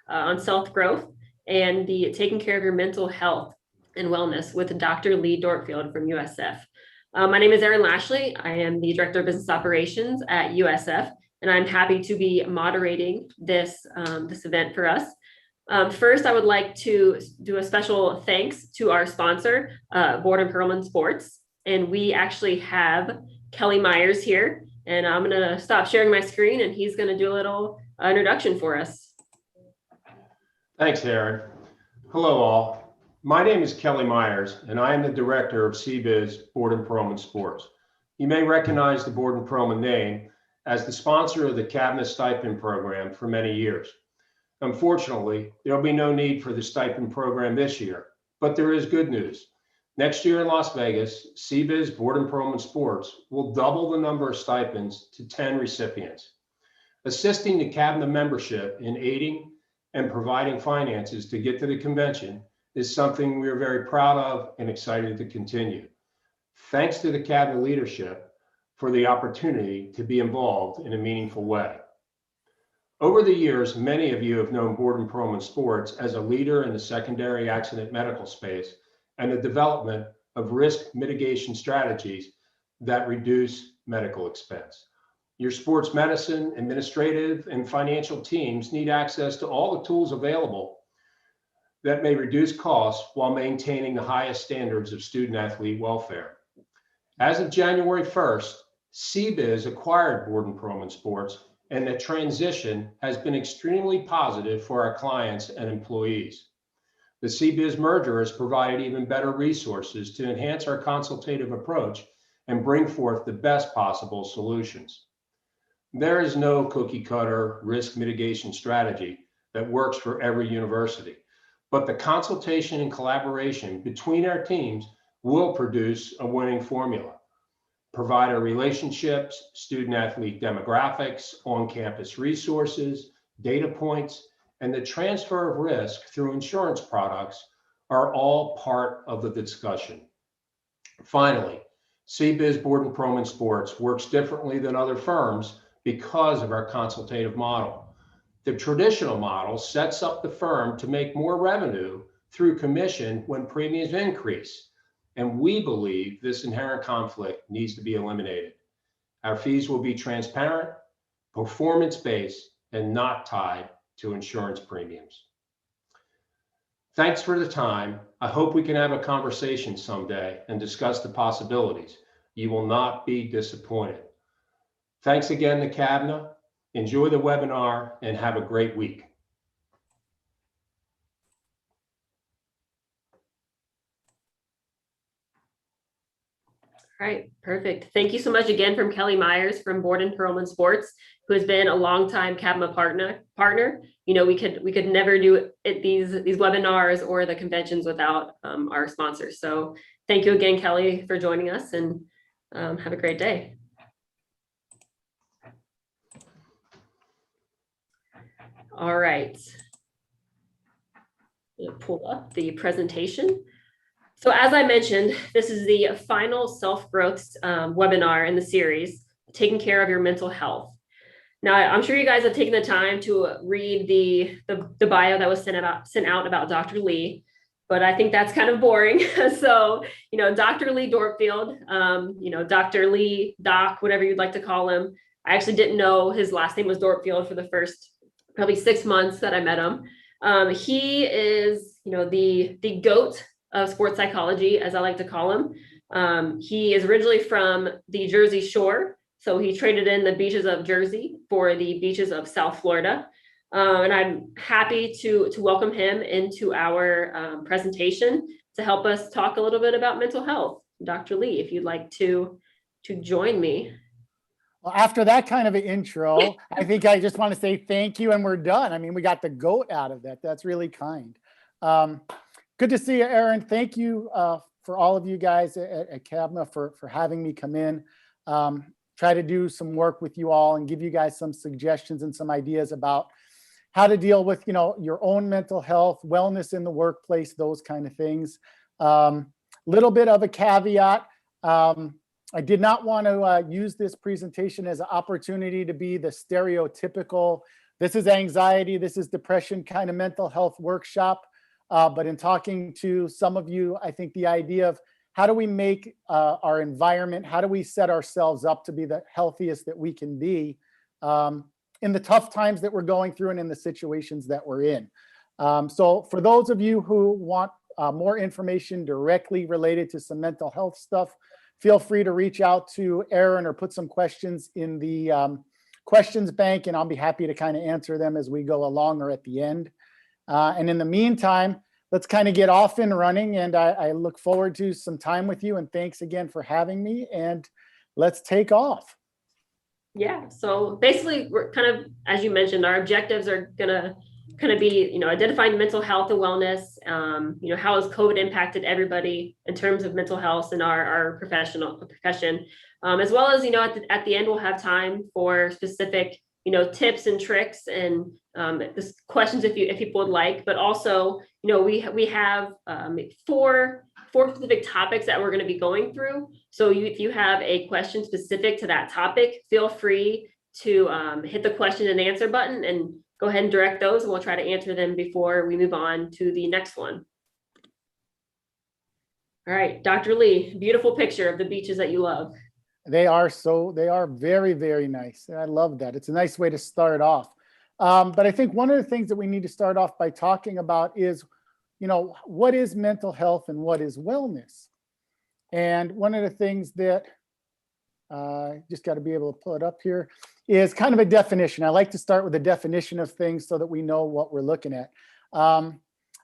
on self-growth and the taking care of your mental health and wellness with Dr. Lee Dortfield from USF. My name is Erin Lashley. I am the Director of Business Operations at USF, and I'm happy to be moderating this event for us. First, I would like to do a special thanks to our sponsor, Board & Perelman Sports. And we actually have Kelly Myers here. And I'm going to stop sharing my screen and he's going to do a little introduction for us. Thanks, Erin. Hello, all. My name is Kelly Myers, and I am the Director of CBIZ Board & Perelman Sports. You may recognize the Board & Perelman name as the sponsor of the CABMA stipend program for many years. Unfortunately, there will be no need for the stipend program this year, but there is good news. Next year in Las Vegas, CBIZ Board & Perelman Sports will double the number of stipends to 10 recipients. Assisting the CABMA membership in aiding and providing finances to get to the convention is something we are very proud of and excited to continue. Thanks to the CABMA leadership for the opportunity to be involved in a meaningful way. Over the years, many of you have known Board & Perelman Sports as a leader in the secondary accident medical space and the development of risk mitigation strategies that reduce medical expense. Your sports medicine, administrative, and financial teams need access to all the tools available that may reduce costs while maintaining the highest standards of student-athlete welfare. As of January 1st, CBIZ acquired Board & Perelman Sports, and the transition has been extremely positive for our clients and employees. The CBIZ merger has provided even better resources to enhance our consultative approach and bring forth the best possible solutions. There is no cookie cutter risk mitigation strategy that works for every university, but the consultation and collaboration between our teams will produce a winning formula. Provider relationships, student-athlete demographics, on-campus resources, data points, and the transfer of risk through insurance products are all part of the discussion. Finally, CBIZ Board & Perelman Sports works differently than other firms because of our consultative model. The traditional model sets up the firm to make more revenue through commission when premiums increase. And we believe this inherent conflict needs to be eliminated. Our fees will be transparent, performance-based, and not tied to insurance premiums. Thanks for the time. I hope we can have a conversation someday and discuss the possibilities. You will not be disappointed. Thanks again to CABMA. Enjoy the webinar and have a great week. All right, perfect. Thank you so much again from Kelly Myers from Board & Perelman Sports, who has been a longtime CABMA partner. You know, we could never do these webinars or the conventions without our sponsors. So thank you again, Kelly, for joining us, and have a great day. All right. I'm gonna pull up the presentation. So as I mentioned, this is the final self-growth webinar in the series, Taking Care of Your Mental Health. Now, I'm sure you guys have taken the time to read the bio that was sent out about Dr. Lee, but I think that's kind of boring. So, you know, Dr. Lee Dortfield, you know, Dr. Lee, Doc, whatever you'd like to call him. I actually didn't know his last name was Dortfield for the first probably 6 months that I met him. He is, you know, the GOAT of sports psychology, as I like to call him. He is originally from the Jersey Shore, so he traded in the beaches of Jersey for the beaches of South Florida. And I'm happy to welcome him into our presentation to help us talk a little bit about mental health. Dr. Lee, if you'd like to join me. Well, after that kind of an intro, I think I just want to say thank you and we're done. I mean, we got the GOAT out of that. That's really kind. Good to see you, Erin. Thank you for all of you guys at CABMA for having me come in. Try to do some work with you all and give you guys some suggestions and some ideas about how to deal with, you know, your own mental health, wellness in the workplace, those kind of things. Little bit of a caveat. I did not want to use this presentation as an opportunity to be the stereotypical, This is anxiety, this is depression kind of mental health workshop. But in talking to some of you, I think the idea of how do we make our environment, how do we set ourselves up to be the healthiest that we can be in the tough times that we're going through and in the situations that we're in. So for those of you who want more information directly related to some mental health stuff, feel free to reach out to Aaron or put some questions in the questions bank, and I'll be happy to kind of answer them as we go along or at the end. And in the meantime, let's kind of get off and running, and I look forward to some time with you, and thanks again for having me, and let's take off. Yeah, so basically we're kind of, as you mentioned, our objectives are gonna kind of be, identifying mental health and wellness, how has COVID impacted everybody in terms of mental health in our profession, as well as, at the end, we'll have time for specific, tips and tricks and questions if people would like, but also, we have four specific topics that we're going to be going through. So if you have a question specific to that topic, feel free to hit the question and answer button and go ahead and direct those, and we'll try to answer them before we move on to the next one. All right, Dr. Lee, beautiful picture of the beaches that you love. They are very, very nice. I love that. It's a nice way to start off. But I think one of the things that we need to start off by talking about is, what is mental health and what is wellness? And one of the things that just got to be able to pull it up here is kind of a definition. I like to start with a definition of things so that we know what we're looking at.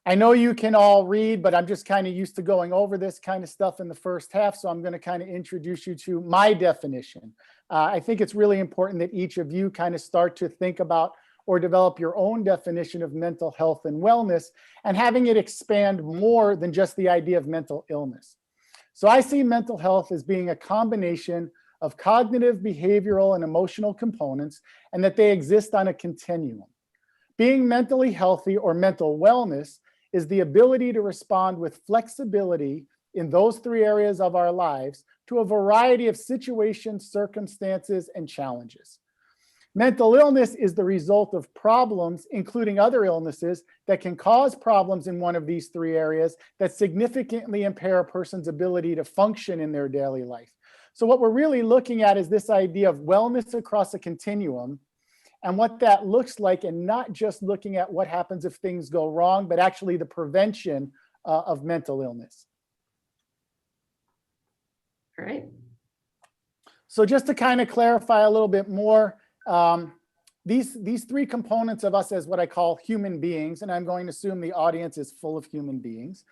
I know you can all read, but I'm just kind of used to going over this kind of stuff in the first half. So I'm going to kind of introduce you to my definition. I think it's really important that each of you kind of start to think about or develop your own definition of mental health and wellness, and having it expand more than just the idea of mental illness. So I see mental health as being a combination of cognitive, behavioral, and emotional components, and that they exist on a continuum. Being mentally healthy or mental wellness is the ability to respond with flexibility in those three areas of our lives to a variety of situations, circumstances, and challenges. Mental illness is the result of problems, including other illnesses, that can cause problems in one of these three areas that significantly impair a person's ability to function in their daily life. So what we're really looking at is this idea of wellness across a continuum and what that looks like, and not just looking at what happens if things go wrong, but actually the prevention of mental illness. All right. So just to kind of clarify a little bit more, these three components of us as what I call human beings, and I'm going to assume the audience is full of human beings,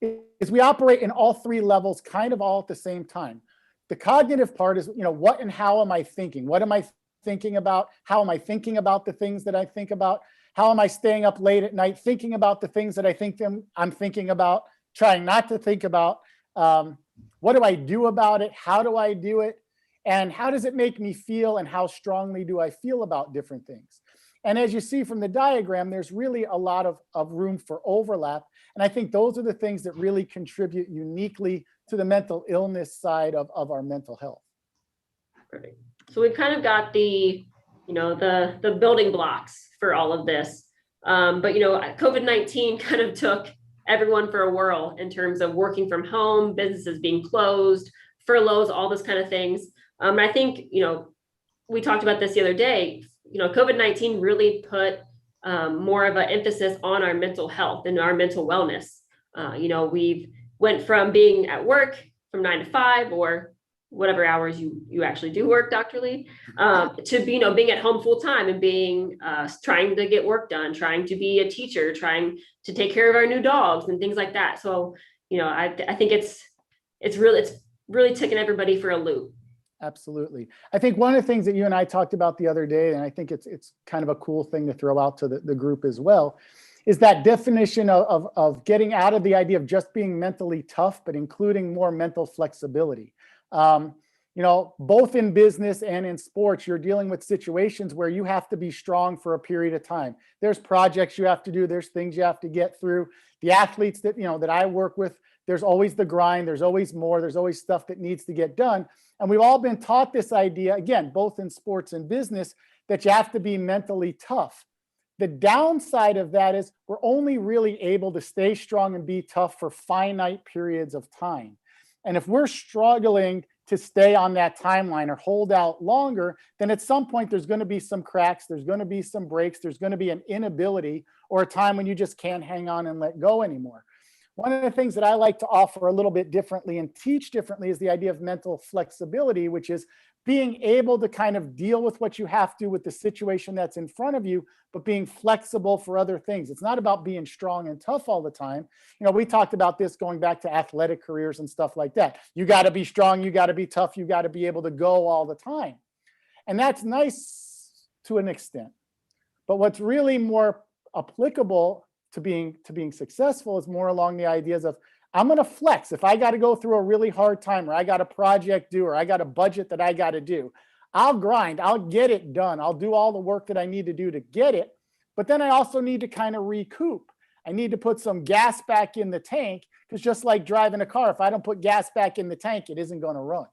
is we operate in all three levels kind of all at the same time. The cognitive part is, what and how am I thinking? What am I thinking about? How am I thinking about the things that I think about? How am I staying up late at night thinking about the things that I'm thinking about, trying not to think about? What do I do about it? How do I do it? And how does it make me feel, and how strongly do I feel about different things? And as you see from the diagram, there's really a lot of room for overlap. And I think those are the things that really contribute uniquely to the mental illness side of our mental health. Perfect. So we've kind of got the building blocks for all of this. But COVID-19 kind of took everyone for a whirl in terms of working from home, businesses being closed, furloughs, all those kind of things. I think, we talked about this the other day, COVID-19 really put more of an emphasis on our mental health and our mental wellness. We've went from being at work from 9 to 5 or whatever hours you actually do work, Dr. Lee, to being at home full time and being trying to get work done, trying to be a teacher, trying to take care of our new dogs and things like that. So, I think it's really taking everybody for a loop. Absolutely. I think one of the things that you and I talked about the other day, and I think it's kind of a cool thing to throw out to the group as well, is that definition of getting out of the idea of just being mentally tough, but including more mental flexibility. Both in business and in sports, you're dealing with situations where you have to be strong for a period of time. There's projects you have to do, there's things you have to get through. The athletes that I work with, there's always the grind, there's always more, there's always stuff that needs to get done. And we've all been taught this idea, again, both in sports and business, that you have to be mentally tough. The downside of that is we're only really able to stay strong and be tough for finite periods of time. And if we're struggling to stay on that timeline or hold out longer, then at some point there's going to be some cracks, there's going to be some breaks, there's going to be an inability or a time when you just can't hang on and let go anymore. One of the things that I like to offer a little bit differently and teach differently is the idea of mental flexibility, which is being able to kind of deal with what you have to with the situation that's in front of you, but being flexible for other things. It's not about being strong and tough all the time. You know, we talked about this going back to athletic careers and stuff like that. You got to be strong, you got to be tough, you got to be able to go all the time. And that's nice to an extent. But what's really more applicable to being successful is more along the ideas of, I'm going to flex. If I got to go through a really hard time, or I got a project due, or I got a budget that I got to do, I'll grind, I'll get it done. I'll do all the work that I need to do to get it. But then I also need to kind of recoup. I need to put some gas back in the tank, because just like driving a car, if I don't put gas back in the tank, it isn't going to run.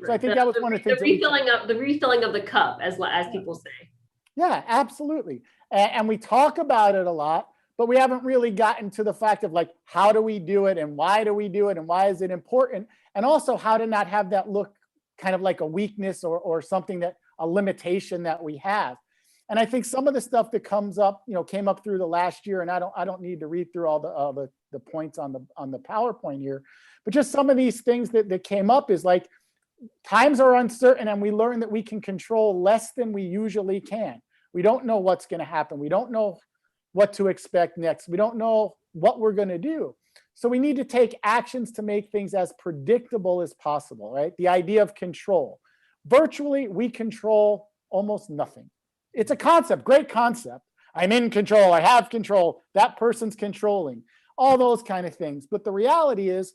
So I think that was one of the things. The refilling of the cup, as people say. Yeah, absolutely. And we talk about it a lot, but we haven't really gotten to the fact of like, how do we do it and why do we do it and why is it important? And also how to not have that look kind of like a weakness or something that a limitation that we have. And I think some of the stuff that comes up, came up through the last year, and I don't need to read through all the points on the PowerPoint here, but just some of these things that came up is like, times are uncertain and we learn that we can control less than we usually can. We don't know what's going to happen. We don't know what to expect next. We don't know what we're going to do. So we need to take actions to make things as predictable as possible, right? The idea of control. Virtually, we control almost nothing. It's a concept, great concept. I'm in control, I have control, that person's controlling, all those kind of things. But the reality is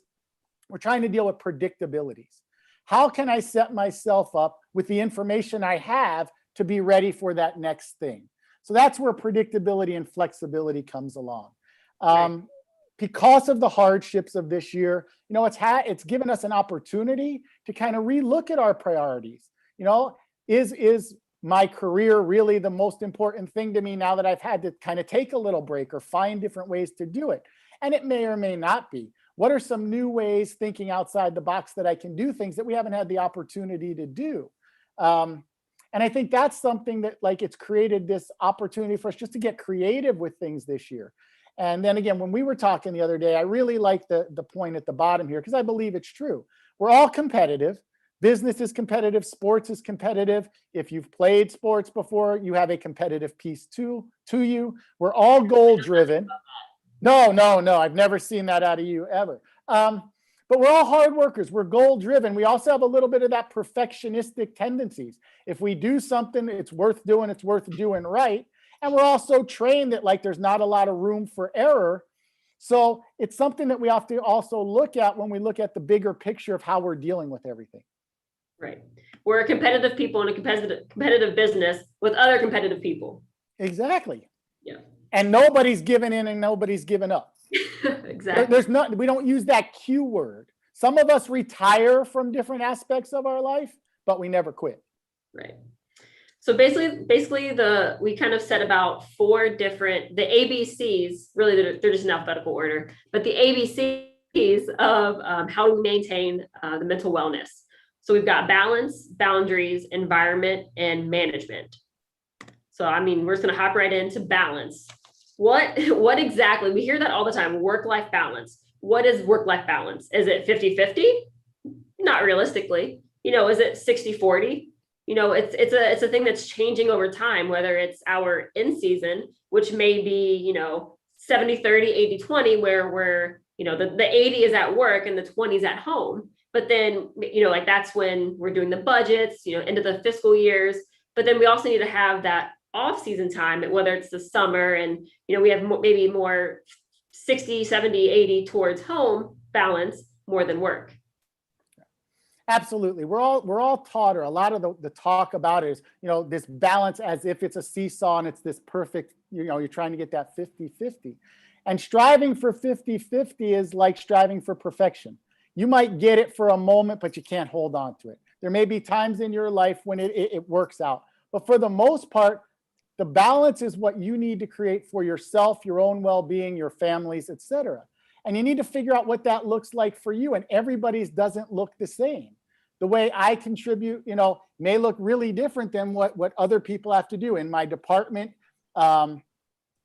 we're trying to deal with predictabilities. How can I set myself up with the information I have to be ready for that next thing? So that's where predictability and flexibility comes along. Right. Because of the hardships of this year, it's given us an opportunity to kind of relook at our priorities. Is my career really the most important thing to me now that I've had to kind of take a little break or find different ways to do it? And it may or may not be. What are some new ways, thinking outside the box, that I can do things that we haven't had the opportunity to do? And I think that's something that it's created this opportunity for us just to get creative with things this year. And then again, when we were talking the other day, I really like the point at the bottom here, because I believe it's true. We're all competitive. Business is competitive. Sports is competitive. If you've played sports before, you have a competitive piece to you. We're all goal driven. No, I've never seen that out of you ever. But we're all hard workers. We're goal driven. We also have a little bit of that perfectionistic tendencies. If we do something, it's worth doing right. And we're also trained that there's not a lot of room for error. So it's something that we have to also look at when we look at the bigger picture of how we're dealing with everything. Right. We're competitive people in a competitive business with other competitive people. Exactly. Yeah. And nobody's given in and nobody's given up. Exactly. We don't use that Q word. Some of us retire from different aspects of our life, but we never quit. Right. So basically we kind of set about four different, the ABCs, really they're just in alphabetical order, but the ABCs of how we maintain the mental wellness. So we've got balance, boundaries, environment, and management. So, we're just going to hop right into balance. What exactly, we hear that all the time, work-life balance. What is work-life balance? Is it 50-50? Not realistically. Is it 60-40? It's a thing that's changing over time, whether it's our in season, which may be, 70-30, 80-20, where we're, the 80 is at work and the 20 is at home. But then, that's when we're doing the budgets, into the fiscal years. But then we also need to have that off-season time, whether it's the summer and, we have maybe more 60, 70, 80 towards home balance more than work. Absolutely. We're all taught, or a lot of the talk about it is, this balance as if it's a seesaw and it's this perfect, you're trying to get that 50-50. And striving for 50-50 is like striving for perfection. You might get it for a moment, but you can't hold on to it. There may be times in your life when it works out. But for the most part, the balance is what you need to create for yourself, your own well-being, your families, etc. And you need to figure out what that looks like for you. And everybody's doesn't look the same. The way I contribute, may look really different than what other people have to do in my department,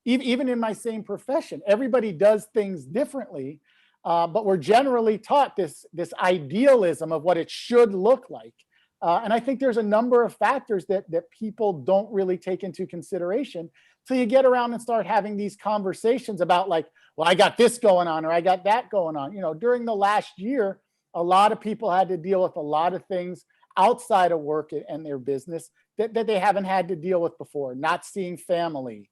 even in my same profession. Everybody does things differently, but we're generally taught this idealism of what it should look like. And I think there's a number of factors that people don't really take into consideration till you get around and start having these conversations about like, well, I got this going on or I got that going on. During the last year, a lot of people had to deal with a lot of things outside of work and their business that they haven't had to deal with before. Not seeing family,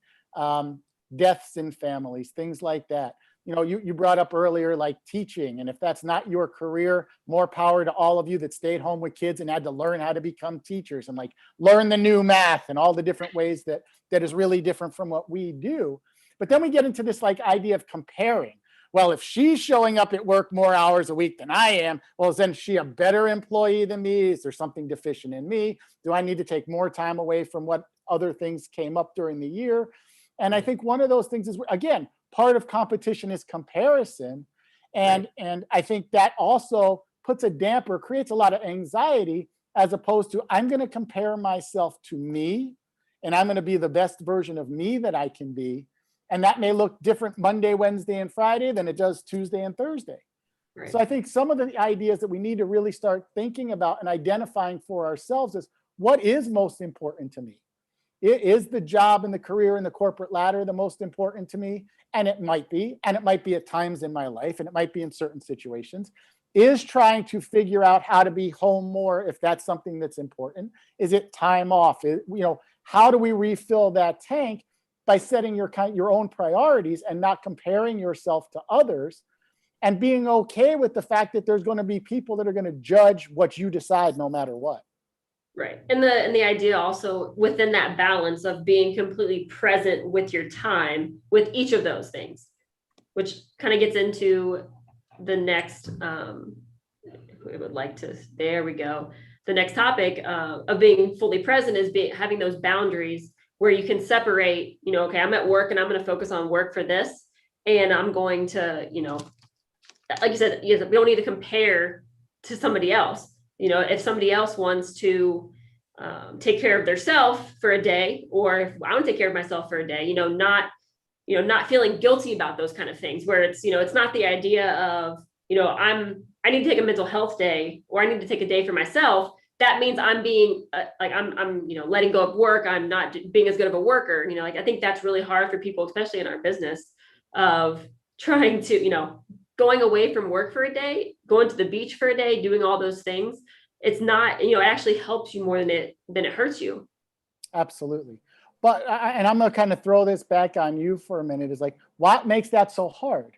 deaths in families, things like that. You brought up earlier, like teaching. And if that's not your career, more power to all of you that stayed home with kids and had to learn how to become teachers and like learn the new math and all the different ways that is really different from what we do. But then we get into this like idea of comparing. Well, if she's showing up at work more hours a week than I am, well, is she a better employee than me? Is there something deficient in me? Do I need to take more time away from what other things came up during the year? And I think one of those things is, again, part of competition is comparison. And I think that also puts a damper, creates a lot of anxiety, as opposed to I'm going to compare myself to me and I'm going to be the best version of me that I can be. And that may look different Monday, Wednesday, and Friday than it does Tuesday and Thursday. Right. So I think some of the ideas that we need to really start thinking about and identifying for ourselves is what is most important to me? Is the job and the career and the corporate ladder the most important to me? And it might be at times in my life, and it might be in certain situations. Is trying to figure out how to be home more, if that's something that's important. Is it time off? How do we refill that tank by setting your own priorities and not comparing yourself to others, and being okay with the fact that there's going to be people that are going to judge what you decide no matter what. Right. And the idea also within that balance of being completely present with your time with each of those things, which kind of gets into the next, we would like to, there we go. The next topic of being fully present is having those boundaries where you can separate, okay, I'm at work and I'm going to focus on work for this. And I'm going to, like you said, we don't need to compare to somebody else. If somebody else wants to take care of themselves for a day, or if I want to take care of myself for a day, not feeling guilty about those kind of things, where it's, it's not the idea of, I need to take a mental health day, or I need to take a day for myself. That means I'm being I'm letting go of work. I'm not being as good of a worker. I think that's really hard for people, especially in our business, of trying to, going away from work for a day, going to the beach for a day, doing all those things. It's not, it actually helps you more than it hurts you. Absolutely. But, and I'm going to kind of throw this back on you for a minute, is like, what makes that so hard?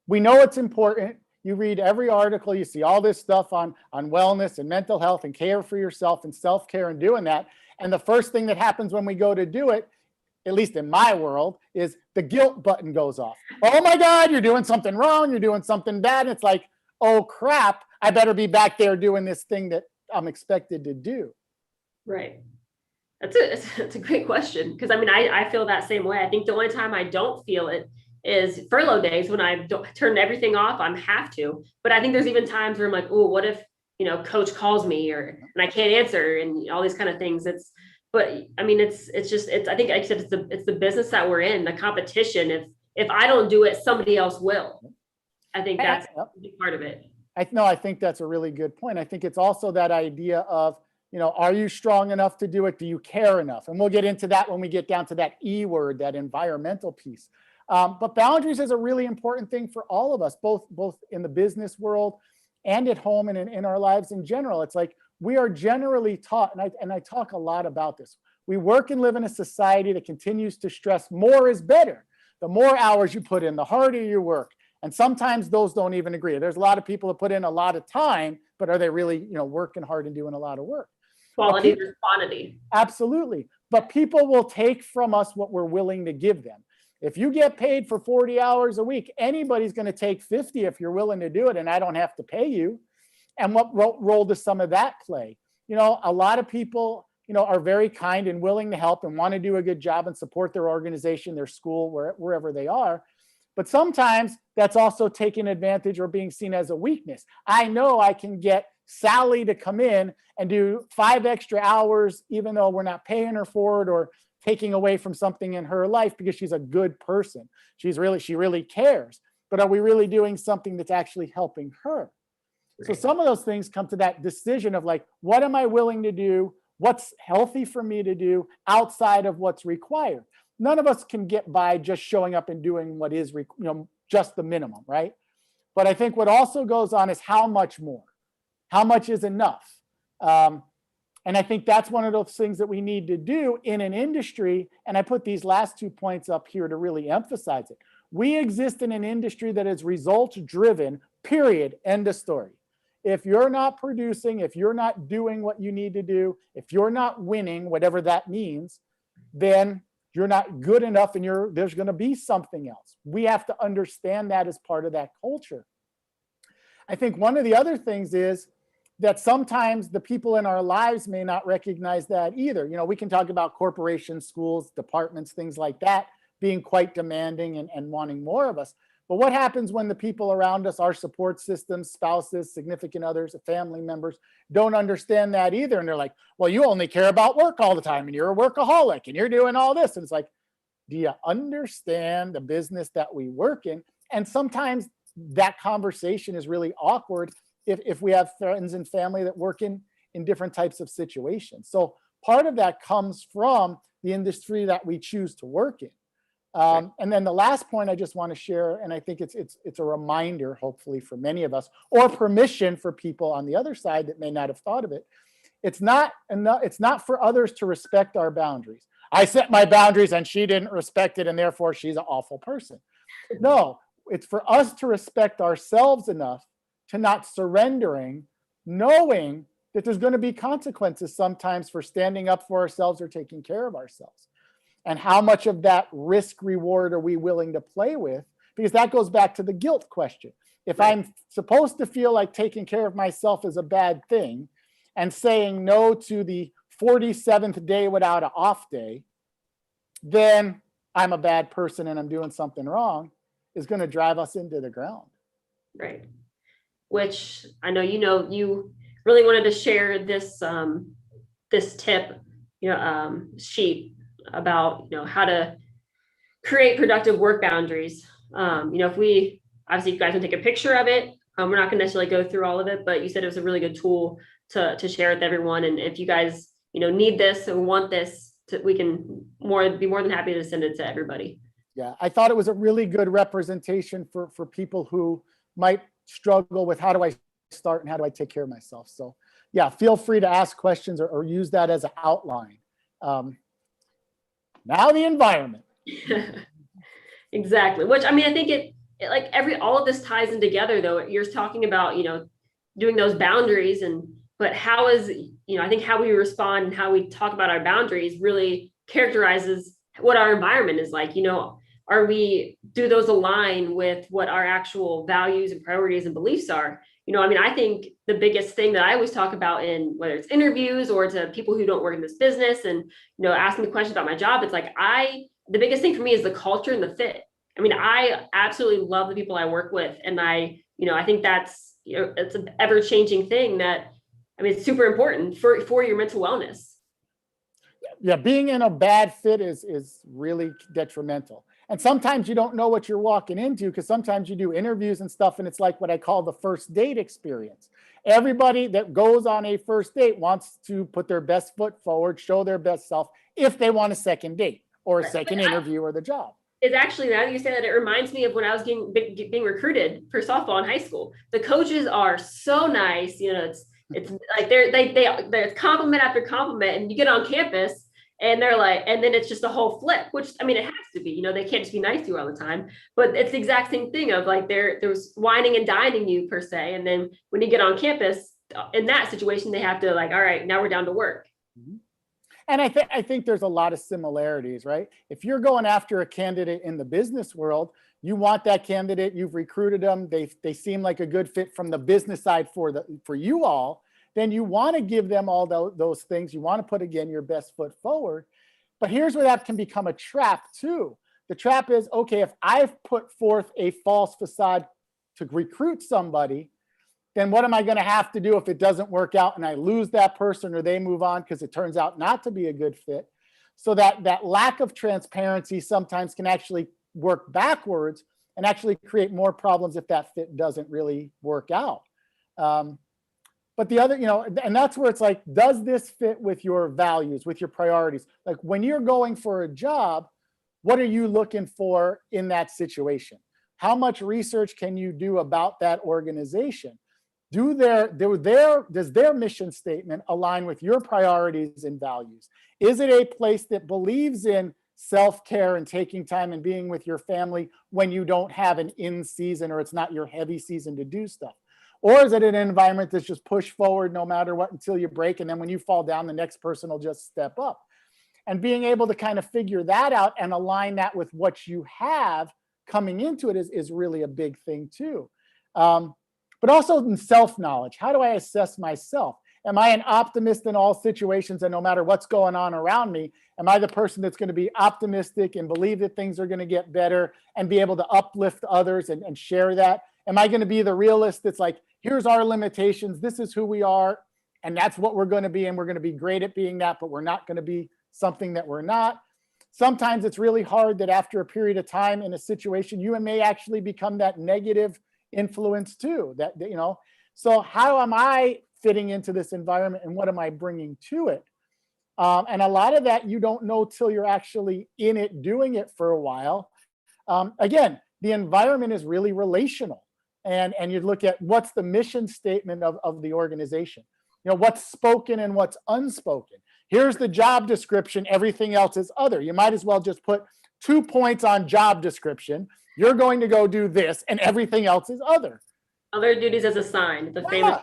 We know it's important. You read every article, you see all this stuff on wellness and mental health and care for yourself and self-care and doing that. And the first thing that happens when we go to do it, at least in my world, is the guilt button goes off. Oh my God, you're doing something wrong. You're doing something bad. And it's like, oh crap, I better be back there doing this thing that I'm expected to do. Right. That's a great question. Because I feel that same way. I think the only time I don't feel it is furlough days, when I don't turn everything off. I'm have to, but I think there's even times where I'm like, oh, what if, coach calls me and I can't answer, and all these kind of things. I think like I said, it's the business that we're in, the competition. If I don't do it, somebody else will. I think that's a big part of it. I think that's a really good point. I think it's also that idea of, are you strong enough to do it? Do you care enough? And we'll get into that when we get down to that E word, that environmental piece. But boundaries is a really important thing for all of us, both in the business world and at home and in our lives in general. It's like we are generally taught, and I talk a lot about this. We work and live in a society that continues to stress more is better. The more hours you put in, the harder you work. And sometimes those don't even agree. There's a lot of people that put in a lot of time, but are they really, working hard and doing a lot of work? Quality versus quantity. Absolutely. But people will take from us what we're willing to give them. If you get paid for 40 hours a week, anybody's going to take 50 if you're willing to do it, and I don't have to pay you. And what role does some of that play? A lot of people, are very kind and willing to help and want to do a good job and support their organization, their school, wherever they are. But sometimes that's also taking advantage or being seen as a weakness. I know I can get Sally to come in and do 5 extra hours, even though we're not paying her for it or taking away from something in her life, because she's a good person. She really cares. But are we really doing something that's actually helping her? Right. So some of those things come to that decision of like, what am I willing to do? What's healthy for me to do outside of what's required? None of us can get by just showing up and doing what is, just the minimum, right? But I think what also goes on is how much more, how much is enough? And I think that's one of those things that we need to do in an industry. And I put these last 2 points up here to really emphasize it. We exist in an industry that is results driven, period, end of story. If you're not producing, if you're not doing what you need to do, if you're not winning, whatever that means, then you're not good enough and there's going to be something else. We have to understand that as part of that culture. I think one of the other things is that sometimes the people in our lives may not recognize that either. We can talk about corporations, schools, departments, things like that, being quite demanding and wanting more of us. But what happens when the people around us, our support systems, spouses, significant others, family members, don't understand that either? And they're like, well, you only care about work all the time and you're a workaholic and you're doing all this. And it's like, do you understand the business that we work in? And sometimes that conversation is really awkward if we have friends and family that work in different types of situations. So part of that comes from the industry that we choose to work in. And then the last point I just want to share, and I think it's a reminder, hopefully, for many of us, or permission for people on the other side that may not have thought of it. It's not for others to respect our boundaries. I set my boundaries and she didn't respect it, and therefore she's an awful person. No, it's for us to respect ourselves enough to not surrendering, knowing that there's going to be consequences sometimes for standing up for ourselves or taking care of ourselves. And how much of that risk reward are we willing to play with? Because that goes back to the guilt question. If right. I'm supposed to feel like taking care of myself is a bad thing and saying no to the 47th day without an off day, then I'm a bad person and I'm doing something wrong, is going to drive us into the ground. Right. Which I know, you really wanted to share this, this tip, sheet about, how to create productive work boundaries. If we, obviously you guys can take a picture of it. We're not gonna necessarily go through all of it, but you said it was a really good tool to share with everyone. And if you guys, need this or want this, we can be more than happy to send it to everybody. Yeah, I thought it was a really good representation for people who might struggle with how do I start and how do I take care of myself. So yeah, feel free to ask questions or use that as an outline. Now the environment. Exactly. Which, I think it like all of this ties in together though. You're talking about, doing those boundaries but how is, I think how we respond and how we talk about our boundaries really characterizes what our environment is like. Do those align with what our actual values and priorities and beliefs are? I think the biggest thing that I always talk about in whether it's interviews or to people who don't work in this business and, ask me questions about my job, it's like, the biggest thing for me is the culture and the fit. I absolutely love the people I work with. And I think that's, it's an ever changing thing that, it's super important for your mental wellness. Yeah. Being in a bad fit is really detrimental. And sometimes you don't know what you're walking into because sometimes you do interviews and stuff and it's like what I call the first date experience. Everybody that goes on a first date wants to put their best foot forward, show their best self if they want a second date or a second interview or the job. It's actually, now that you say that, it reminds me of when I was being recruited for softball in high school. The coaches are so nice, it's like there's compliment after compliment, and you get on campus and they're like, and then it's just a whole flip, which it has to be, they can't just be nice to you all the time, but it's the exact same thing of like, there's whining and dining you per se. And then when you get on campus in that situation, they have to like, all right, now we're down to work. Mm-hmm. And I think there's a lot of similarities, right? If you're going after a candidate in the business world, you want that candidate, you've recruited them, they seem like a good fit from the business side for you all. then you want to give them all those things. You want to put, again, your best foot forward. But here's where that can become a trap too. The trap is, okay, if I've put forth a false facade to recruit somebody, then what am I going to have to do if it doesn't work out and I lose that person or they move on because it turns out not to be a good fit? So that lack of transparency sometimes can actually work backwards and actually create more problems if that fit doesn't really work out. But the other, and that's where it's like, does this fit with your values, with your priorities? Like when you're going for a job, what are you looking for in that situation? How much research can you do about that organization? Does their mission statement align with your priorities and values? Is it a place that believes in self-care and taking time and being with your family when you don't have an in-season or it's not your heavy season to do stuff? Or is it an environment that's just push forward no matter what until you break, and then when you fall down, the next person will just step up? And being able to kind of figure that out and align that with what you have coming into it is really a big thing too. But also in self-knowledge. How do I assess myself? Am I an optimist in all situations, and no matter what's going on around me, am I the person that's going to be optimistic and believe that things are going to get better and be able to uplift others and share that? Am I going to be the realist that's like, here's our limitations, this is who we are, and that's what we're going to be, and we're going to be great at being that, but we're not going to be something that we're not? Sometimes it's really hard that after a period of time in a situation, you may actually become that negative influence too. So how am I fitting into this environment, and what am I bringing to it? And a lot of that you don't know till you're actually in it, doing it for a while. Again, the environment is really relational. And you look at what's the mission statement of the organization. What's spoken and what's unspoken. Here's the job description, everything else is other. You might as well just put 2 points on job description. You're going to go do this, and everything else is other. Other duties as assigned, the famous,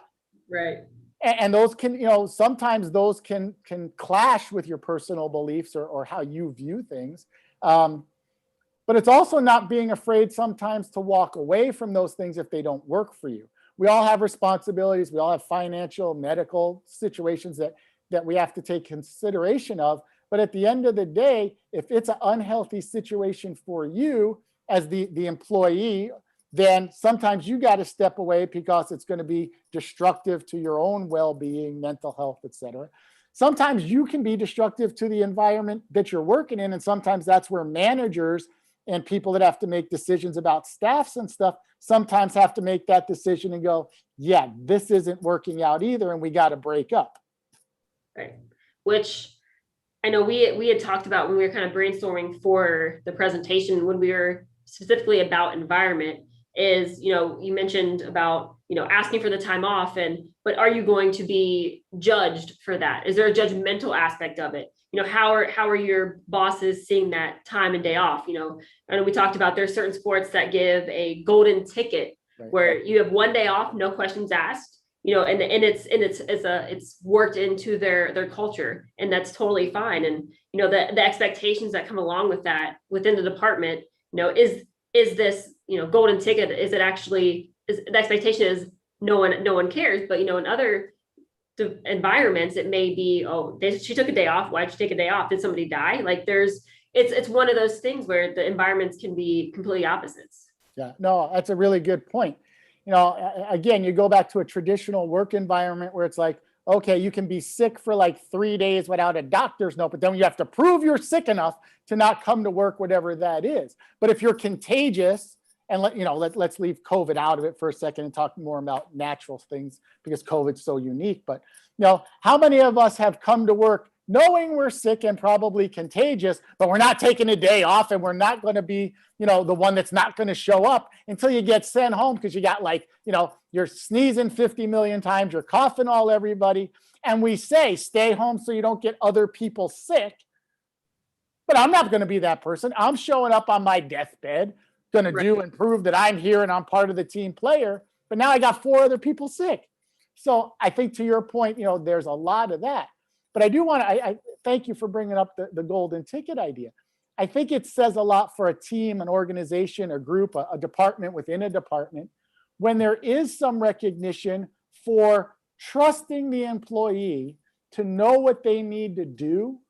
right. And those can, sometimes those can clash with your personal beliefs or how you view things. But it's also not being afraid sometimes to walk away from those things if they don't work for you. We all have responsibilities. We all have financial, medical situations that we have to take consideration of. But at the end of the day, if it's an unhealthy situation for you as the employee, then sometimes you got to step away because it's going to be destructive to your own well-being, mental health, et cetera. Sometimes you can be destructive to the environment that you're working in. And sometimes that's where managers and people that have to make decisions about staffs and stuff sometimes have to make that decision and go, yeah, this isn't working out either, and we got to break up. Right. Which I know we had talked about when we were kind of brainstorming for the presentation, when we were specifically about environment, is, you mentioned about, asking for the time off, but are you going to be judged for that? Is there a judgmental aspect of it? How are your bosses seeing that time and day off? I know we talked about there's certain sports that give a golden ticket, right, where you have 1 day off, no questions asked, and it's worked into their culture, and that's totally fine. And the expectations that come along with that within the department, is this golden ticket? Is it actually, the expectation is no one cares, but in other environments it may be, she took a day off, why'd she take a day off, did somebody die? Like it's one of those things where the environments can be completely opposites. Yeah, no, that's a really good point. Again, you go back to a traditional work environment where it's like, okay, you can be sick for like 3 days without a doctor's note, but then you have to prove you're sick enough to not come to work, whatever that is. But if you're contagious, and let's leave COVID out of it for a second and talk more about natural things because COVID's so unique. But how many of us have come to work knowing we're sick and probably contagious, but we're not taking a day off, and we're not going to be, the one that's not going to show up until you get sent home because you got you're sneezing 50 million times, you're coughing all everybody. And we say, stay home so you don't get other people sick. But I'm not going to be that person. I'm showing up on my deathbed, going to do and prove that I'm here and I'm part of the team player. But now I got 4 other people sick. So I think to your point, there's a lot of that. But I do want to, I thank you for bringing up the golden ticket idea. I think it says a lot for a team, an organization, a group, a department within a department, when there is some recognition for trusting the employee to know what they need to do,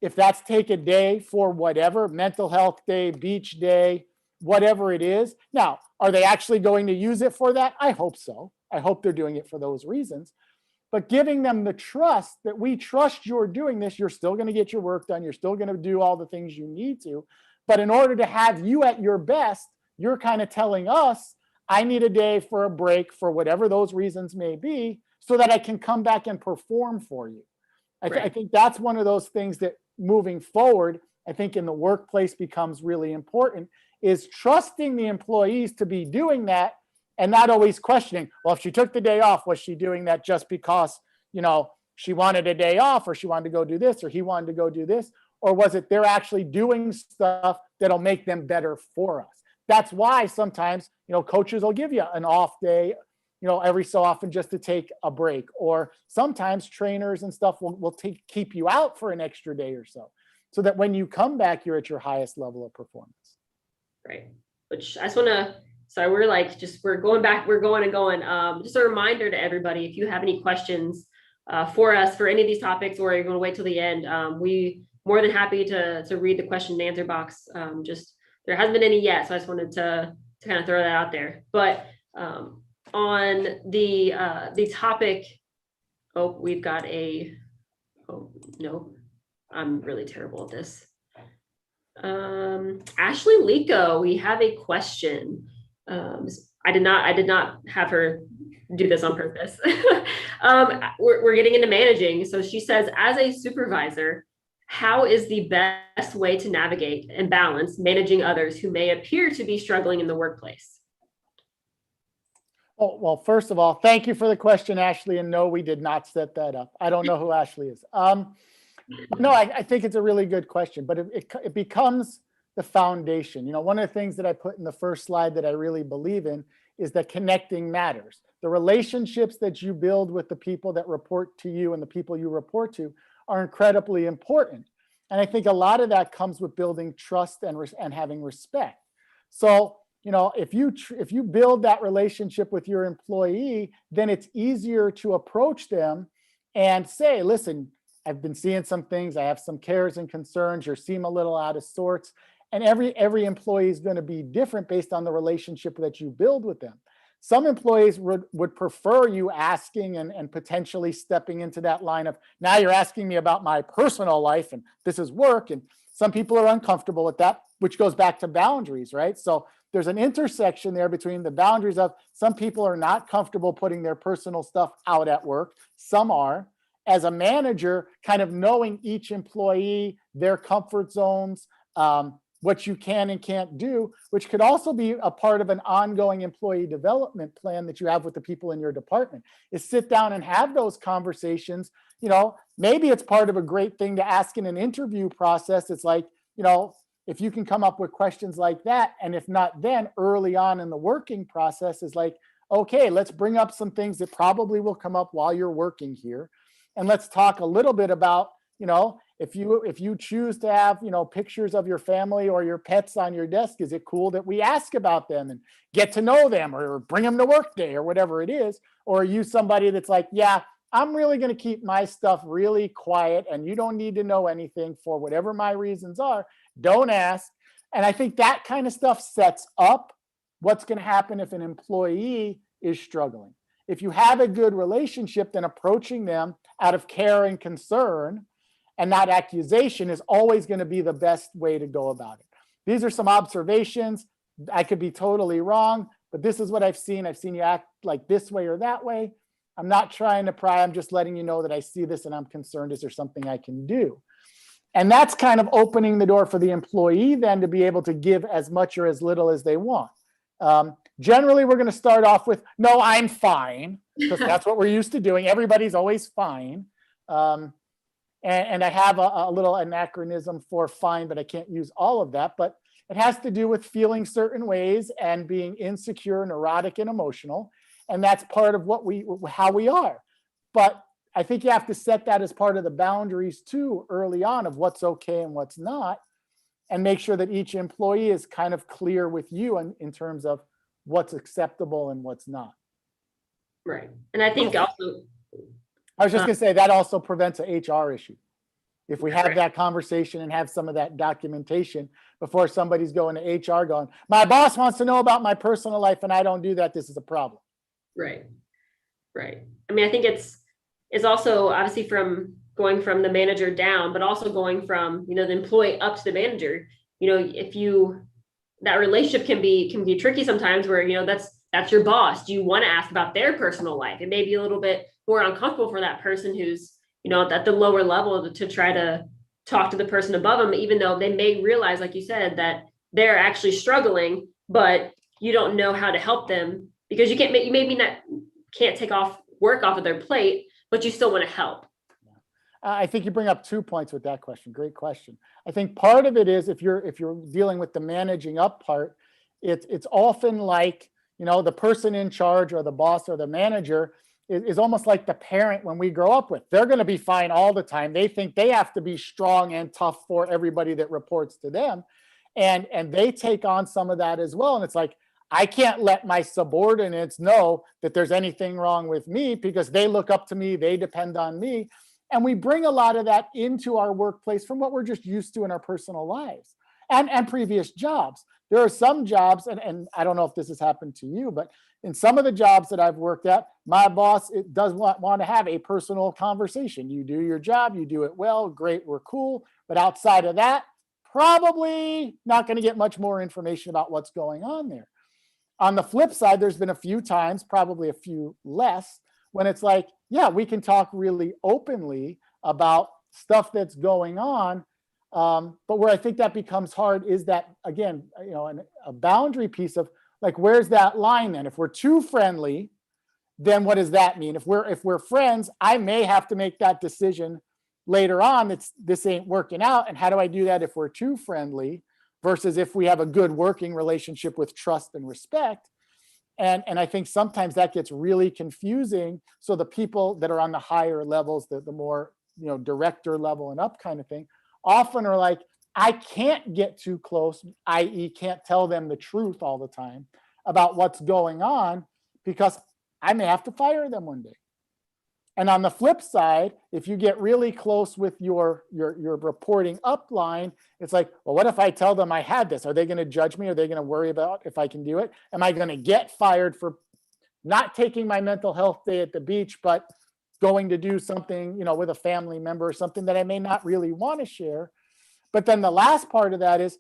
if that's take a day for whatever, mental health day, beach day, whatever it is. Now, are they actually going to use it for that? I hope so. I hope they're doing it for those reasons. But giving them the trust that we trust you're doing this, you're still going to get your work done. You're still going to do all the things you need to. But in order to have you at your best, you're kind of telling us, I need a day for a break for whatever those reasons may be, so that I can come back and perform for you. I think that's one of those things that moving forward, I think in the workplace becomes really important, is trusting the employees to be doing that and not always questioning, well, if she took the day off, was she doing that just because, she wanted a day off, or she wanted to go do this, or he wanted to go do this? Or was it they're actually doing stuff that'll make them better for us? That's why sometimes, coaches will give you an off day, every so often just to take a break. Or sometimes trainers and stuff will keep you out for an extra day or so that when you come back, you're at your highest level of performance. Right. Which I just want to, sorry, we're going back, we're going and going. Just a reminder to everybody, if you have any questions for us for any of these topics, or you're going to wait till the end, we more than happy to read the question and answer box. Just there hasn't been any yet, so I just wanted to kind of throw that out there. But on the topic, we've got no, I'm really terrible at this. Ashley Lico, we have a question. I did not have her do this on purpose. We're getting into managing. So she says, as a supervisor, how is the best way to navigate and balance managing others who may appear to be struggling in the workplace? Oh, well, first of all, thank you for the question, Ashley. And no, we did not set that up. I don't know who Ashley is. No, I think it's a really good question, but it becomes the foundation. One of the things that I put in the first slide that I really believe in is that connecting matters. The relationships that you build with the people that report to you and the people you report to are incredibly important. And I think a lot of that comes with building trust and having respect. So, if you build that relationship with your employee, then it's easier to approach them and say, listen, I've been seeing some things. I have some cares and concerns. You seem a little out of sorts. And every employee is going to be different based on the relationship that you build with them. Some employees would prefer you asking and potentially stepping into that line of, now you're asking me about my personal life and this is work. And some people are uncomfortable with that, which goes back to boundaries, right? So there's an intersection there between the boundaries of some people are not comfortable putting their personal stuff out at work. Some are. As a manager, kind of knowing each employee, their comfort zones, what you can and can't do, which could also be a part of an ongoing employee development plan that you have with the people in your department, is sit down and have those conversations. Maybe it's part of a great thing to ask in an interview process. It's like, if you can come up with questions like that, and if not, then early on in the working process is like, okay, let's bring up some things that probably will come up while you're working here. And let's talk a little bit about, if you choose to have, pictures of your family or your pets on your desk, is it cool that we ask about them and get to know them, or bring them to work day or whatever it is? Or are you somebody that's like, yeah, I'm really going to keep my stuff really quiet and you don't need to know anything for whatever my reasons are. Don't ask. And I think that kind of stuff sets up what's going to happen if an employee is struggling. If you have a good relationship, then approaching them out of care and concern and not accusation is always going to be the best way to go about it. These are some observations. I could be totally wrong, but this is what I've seen. I've seen you act like this way or that way. I'm not trying to pry. I'm just letting you know that I see this and I'm concerned. Is there something I can do? And that's kind of opening the door for the employee then to be able to give as much or as little as they want. Generally, we're going to start off with, no, I'm fine, because that's what we're used to doing. Everybody's always fine. And I have a little anachronism for fine, but I can't use all of that. But it has to do with feeling certain ways and being insecure, neurotic, and emotional. And that's part of how we are. But I think you have to set that as part of the boundaries too early on of what's okay and what's not, and make sure that each employee is kind of clear with you in terms of what's acceptable and what's not. Right. And I think also, I was just gonna say that also prevents a HR issue. If we have Right. that conversation and have some of that documentation before somebody's going to HR going, my boss wants to know about my personal life and I don't do that, this is a problem. right. Right. I mean, I think it's also obviously from going from the manager down, but also going from, the employee up to the manager. If that relationship can be tricky sometimes where, that's your boss. Do you want to ask about their personal life? It may be a little bit more uncomfortable for that person who's, at the lower level to try to talk to the person above them, even though they may realize, like you said, that they're actually struggling, but you don't know how to help them because you maybe not can't take work off of their plate, but you still want to help. I think you bring up 2 points with that question. Great question. I think part of it is if you're dealing with the managing up part, it's often like, the person in charge or the boss or the manager is almost like the parent when we grow up with. They're going to be fine all the time. They think they have to be strong and tough for everybody that reports to them. And they take on some of that as well. And it's like, I can't let my subordinates know that there's anything wrong with me because they look up to me, they depend on me. And we bring a lot of that into our workplace from what we're just used to in our personal lives and previous jobs. There are some jobs, and I don't know if this has happened to you, but in some of the jobs that I've worked at, my boss does want to have a personal conversation. You do your job, you do it well, great, we're cool. But outside of that, probably not going to get much more information about what's going on there. On the flip side, there's been a few times, probably a few less, when it's like, yeah, we can talk really openly about stuff that's going on. But where I think that becomes hard is that, again, a boundary piece of like, where's that line then? If we're too friendly, then what does that mean? If we're friends, I may have to make that decision later on that this ain't working out. And how do I do that if we're too friendly versus if we have a good working relationship with trust and respect? And I think sometimes that gets really confusing. So the people that are on the higher levels, the more, director level and up kind of thing, often are like, I can't get too close, i.e. can't tell them the truth all the time about what's going on because I may have to fire them one day. And on the flip side, if you get really close with your reporting up line, it's like, well, what if I tell them I had this? Are they going to judge me? Are they going to worry about if I can do it? Am I going to get fired for not taking my mental health day at the beach, but going to do something, with a family member or something that I may not really want to share? But then the last part of that is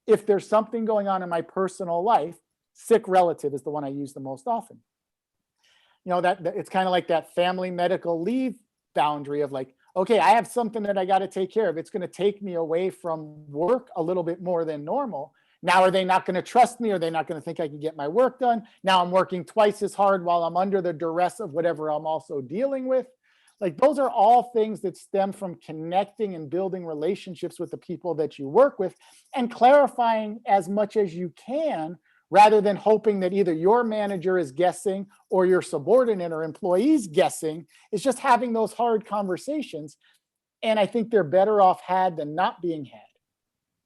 if there's something going on in my personal life, sick relative is the one I use the most often. That it's kind of like that family medical leave boundary of like, okay, I have something that I got to take care of. It's going to take me away from work a little bit more than normal. Now, are they not going to trust me? Are they not going to think I can get my work done? Now I'm working twice as hard while I'm under the duress of whatever I'm also dealing with. Like those are all things that stem from connecting and building relationships with the people that you work with and clarifying as much as you can rather than hoping that either your manager is guessing or your subordinate or employees guessing. It's just having those hard conversations. And I think they're better off had than not being had.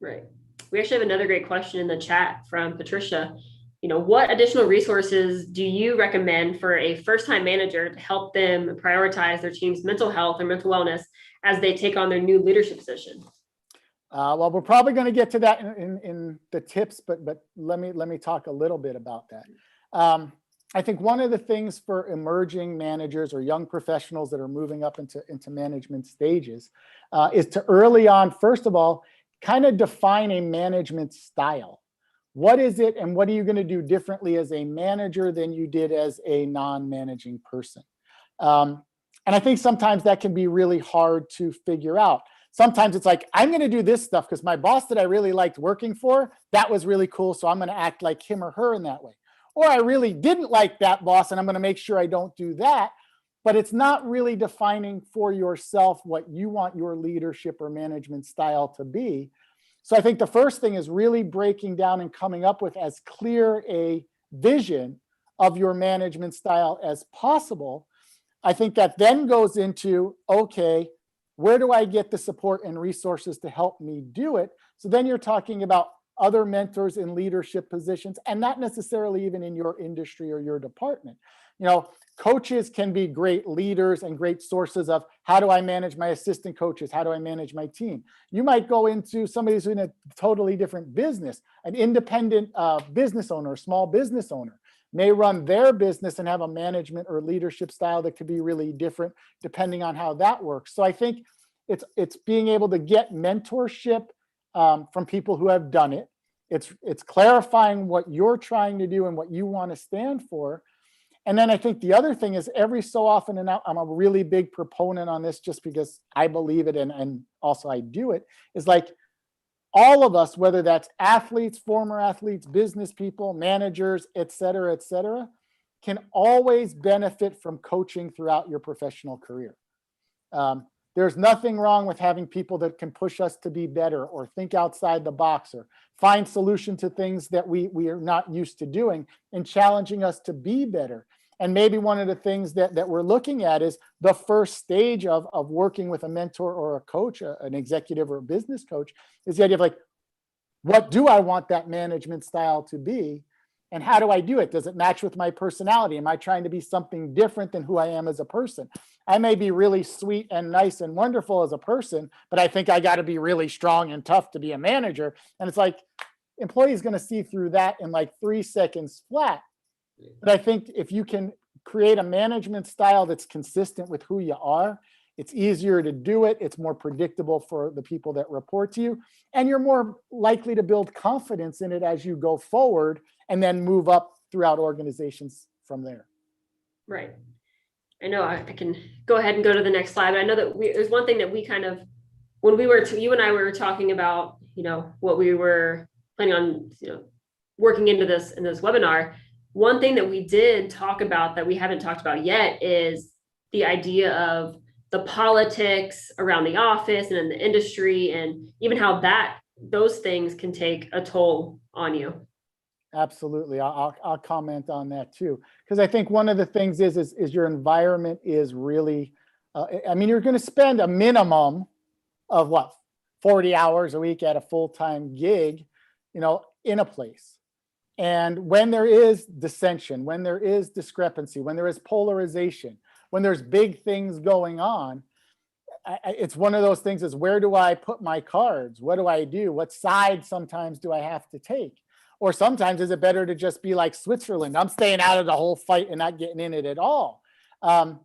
Right. We actually have another great question in the chat from Patricia. What additional resources do you recommend for a first-time manager to help them prioritize their team's mental health or mental wellness as they take on their new leadership position? Well, we're probably going to get to that in the tips, but let me talk a little bit about that. I think one of the things for emerging managers or young professionals that are moving up into management stages is to early on, first of all, kind of define a management style. What is it and what are you going to do differently as a manager than you did as a non-managing person? And I think sometimes that can be really hard to figure out. Sometimes it's like, I'm going to do this stuff because my boss that I really liked working for, that was really cool. So I'm going to act like him or her in that way. Or I really didn't like that boss and I'm going to make sure I don't do that. But it's not really defining for yourself what you want your leadership or management style to be. So I think the first thing is really breaking down and coming up with as clear a vision of your management style as possible. I think that then goes into, okay, where do I get the support and resources to help me do it? So then you're talking about, other mentors in leadership positions, and not necessarily even in your industry or your department. Coaches can be great leaders and great sources of how do I manage my assistant coaches? How do I manage my team? You might go into somebody who's in a totally different business, an independent business owner, a small business owner may run their business and have a management or leadership style that could be really different depending on how that works. So I think it's being able to get mentorship from people who have done it. It's clarifying what you're trying to do and what you want to stand for. And then I think the other thing is every so often, and I'm a really big proponent on this just because I believe it and also I do it, is like all of us, whether that's athletes, former athletes, business people, managers, et cetera, can always benefit from coaching throughout your professional career. There's nothing wrong with having people that can push us to be better or think outside the box or find solution to things that we are not used to doing and challenging us to be better. And maybe one of the things that we're looking at is the first stage of working with a mentor or a coach, an executive or a business coach, is the idea of like, what do I want that management style to be? And how do I do it? Does it match with my personality? Am I trying to be something different than who I am as a person? I may be really sweet and nice and wonderful as a person, but I think I got to be really strong and tough to be a manager. And it's like, employee's going to see through that in like 3 seconds flat. But I think if you can create a management style that's consistent with who you are, it's easier to do it. It's more predictable for the people that report to you. And you're more likely to build confidence in it as you go forward and then move up throughout organizations from there. Right. I know I can go ahead and go to the next slide. But I know that there's one thing that we kind of, when we were, you and I were talking about, what we were planning on, working into this in this webinar. One thing that we did talk about that we haven't talked about yet is the idea of the politics around the office and in the industry, and even how those things can take a toll on you. Absolutely. I'll comment on that too, because I think one of the things is your environment is really, you're going to spend a minimum of 40 hours a week at a full-time gig, in a place. And when there is dissension, when there is discrepancy, when there is polarization, when there's big things going on, it's one of those things is, where do I put my cards? What do I do? What side sometimes do I have to take? Or sometimes is it better to just be like Switzerland? I'm staying out of the whole fight and not getting in it at all. But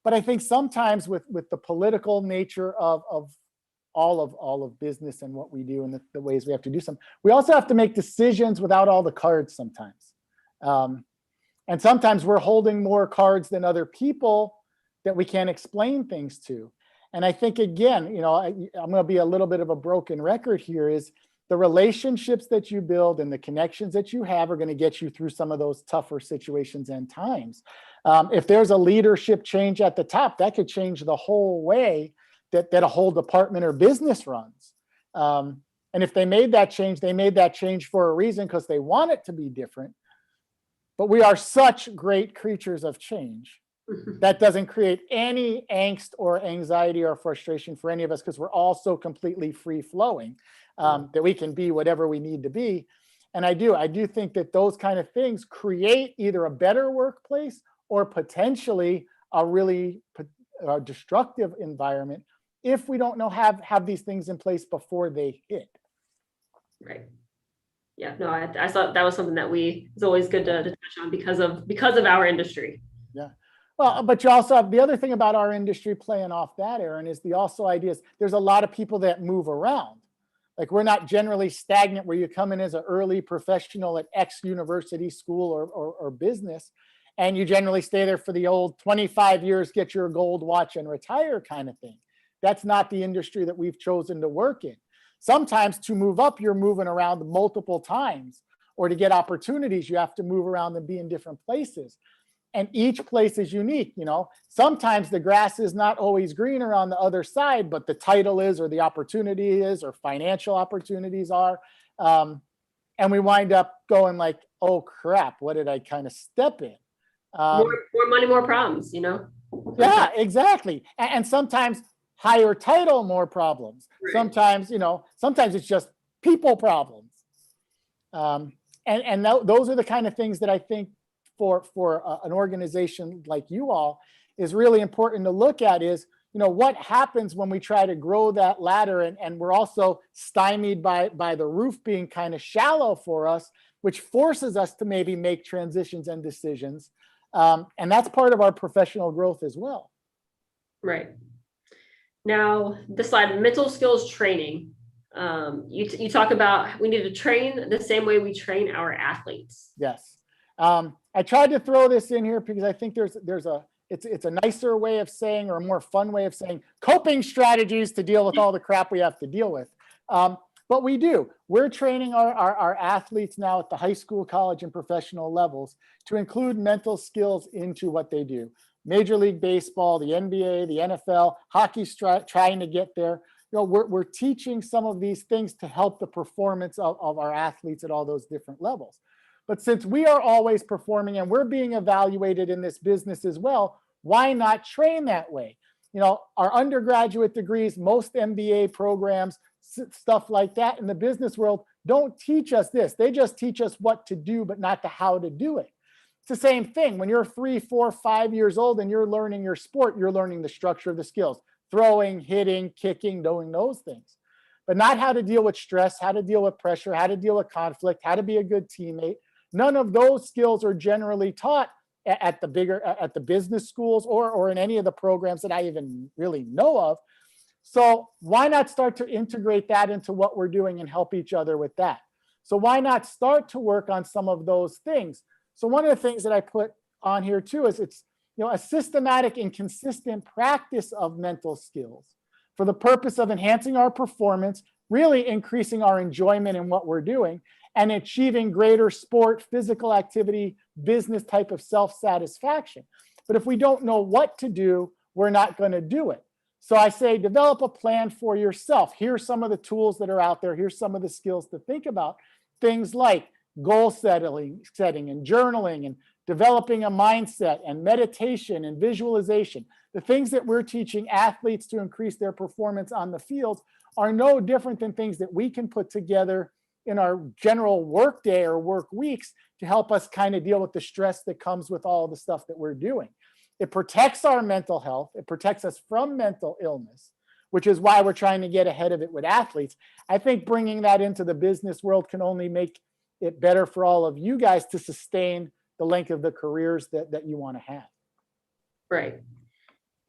I think sometimes with the political nature of all of business and what we do and the ways we have to do some, we also have to make decisions without all the cards sometimes. And sometimes we're holding more cards than other people that we can't explain things to. And I think, again, I'm going to be a little bit of a broken record here, is the relationships that you build and the connections that you have are going to get you through some of those tougher situations and times. If there's a leadership change at the top, that could change the whole way that a whole department or business runs. And if they made that change for a reason, because they want it to be different. But we are such great creatures of change. That doesn't create any angst or anxiety or frustration for any of us, because we're all so completely free flowing that we can be whatever we need to be. And I do think that those kind of things create either a better workplace or potentially a really destructive environment if we don't know have these things in place before they hit. Right. Yeah. No, I thought that was something that it's always good to touch on because of our industry. Yeah. Well, but you also have the other thing about our industry playing off that, Aaron, is the also ideas. There's a lot of people that move around. Like, we're not generally stagnant where you come in as an early professional at X university, school, or business, and you generally stay there for the old 25 years, get your gold watch and retire kind of thing. That's not the industry that we've chosen to work in. Sometimes to move up, you're moving around multiple times, or to get opportunities, you have to move around and be in different places. And each place is unique. Sometimes the grass is not always greener on the other side, but the title is, or the opportunity is, or financial opportunities are. And we wind up going like, oh crap, what did I kind of step in? More money, more problems, Yeah, exactly. And sometimes higher title, more problems. Right. Sometimes it's just people problems. Those are the kind of things that I think for an organization like you all is really important to look at is, what happens when we try to grow that ladder and we're also stymied by the roof being kind of shallow for us, which forces us to maybe make transitions and decisions. And that's part of our professional growth as well. Right. Now, this slide, mental skills training. You talk about we need to train the same way we train our athletes. Yes. I tried to throw this in here because I think it's a nicer way of saying, or a more fun way of saying, coping strategies to deal with all the crap we have to deal with. But we do. We're training our athletes now at the high school, college, and professional levels to include mental skills into what they do. Major League Baseball, the NBA, the NFL, hockey's trying to get there. We're teaching some of these things to help the performance of our athletes at all those different levels. But since we are always performing and we're being evaluated in this business as well, why not train that way? Our undergraduate degrees, most MBA programs, stuff like that in the business world don't teach us this. They just teach us what to do, but not the how to do it. It's the same thing. When you're 3, 4, 5 years old and you're learning your sport, you're learning the structure of the skills, throwing, hitting, kicking, doing those things, but not how to deal with stress, how to deal with pressure, how to deal with conflict, how to be a good teammate. None of those skills are generally taught at the business schools or in any of the programs that I even really know of. So why not start to integrate that into what we're doing and help each other with that? So why not start to work on some of those things? So one of the things that I put on here too is it's a systematic and consistent practice of mental skills for the purpose of enhancing our performance, really increasing our enjoyment in what we're doing, and achieving greater sport, physical activity, business type of self-satisfaction. But if we don't know what to do, we're not going to do it. So I say, develop a plan for yourself. Here's some of the tools that are out there. Here's some of the skills to think about. Things like goal setting and journaling and developing a mindset and meditation and visualization. The things that we're teaching athletes to increase their performance on the field are no different than things that we can put together in our general work day or work weeks to help us kind of deal with the stress that comes with all the stuff that we're doing. It protects our mental health. It protects us from mental illness, which is why we're trying to get ahead of it with athletes. I think bringing that into the business world can only make it better for all of you guys to sustain the length of the careers that you want to have. Right.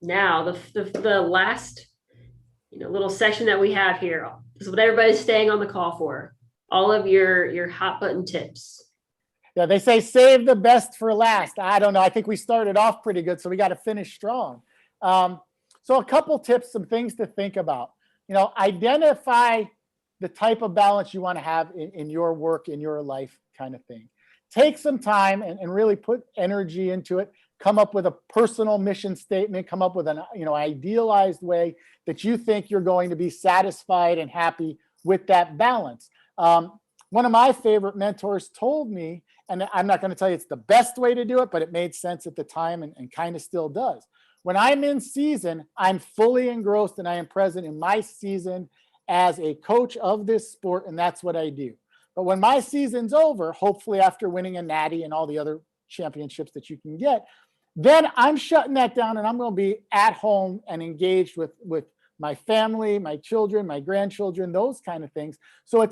Now, the last little section that we have here is what everybody's staying on the call for. All of your hot button tips. Yeah, they say save the best for last. I don't know. I think we started off pretty good, so we got to finish strong. So a couple tips, some things to think about. Identify the type of balance you want to have in your work, in your life kind of thing. Take some time and really put energy into it. Come up with a personal mission statement. Come up with an idealized way that you think you're going to be satisfied and happy with that balance. One of my favorite mentors told me, and I'm not going to tell you it's the best way to do it, but it made sense at the time and kind of still does. When I'm in season, I'm fully engrossed and I am present in my season as a coach of this sport, and that's what I do. But when my season's over, hopefully after winning a natty and all the other championships that you can get, then I'm shutting that down and I'm going to be at home and engaged with my family, my children, my grandchildren, those kind of things. So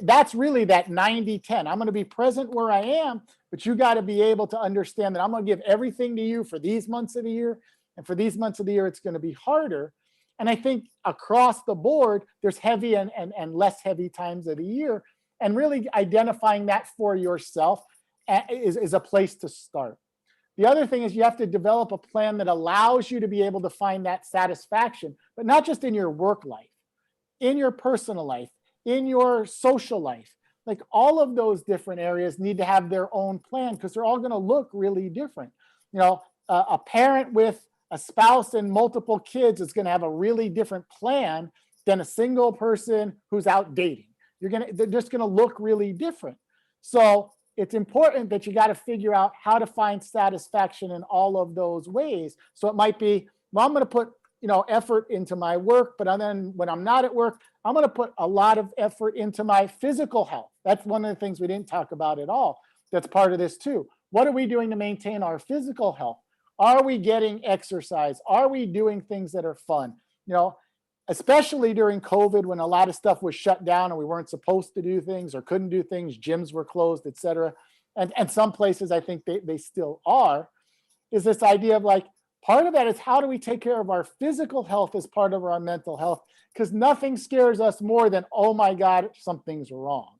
that's really that 90-10. I'm going to be present where I am, but you got to be able to understand that I'm going to give everything to you for these months of the year. And for these months of the year, it's going to be harder. And I think across the board, there's heavy and less heavy times of the year. And really identifying that for yourself is a place to start. The other thing is you have to develop a plan that allows you to be able to find that satisfaction, but not just in your work life, in your personal life, in your social life. Like all of those different areas need to have their own plan because they're all going to look really different. A parent with a spouse and multiple kids is going to have a really different plan than a single person who's out dating. They're just going to look really different. So it's important that you got to figure out how to find satisfaction in all of those ways. So it might be, well, I'm going to put effort into my work, but then when I'm not at work, I'm going to put a lot of effort into my physical health. That's one of the things we didn't talk about at all. That's part of this too. What are we doing to maintain our physical health? Are we getting exercise? Are we doing things that are fun? You know, especially during COVID when a lot of stuff was shut down and we weren't supposed to do things or couldn't do things, gyms were closed, et cetera. And some places I think they still are, is this idea of like, part of that is how do we take care of our physical health as part of our mental health? Because nothing scares us more than, oh my God, something's wrong.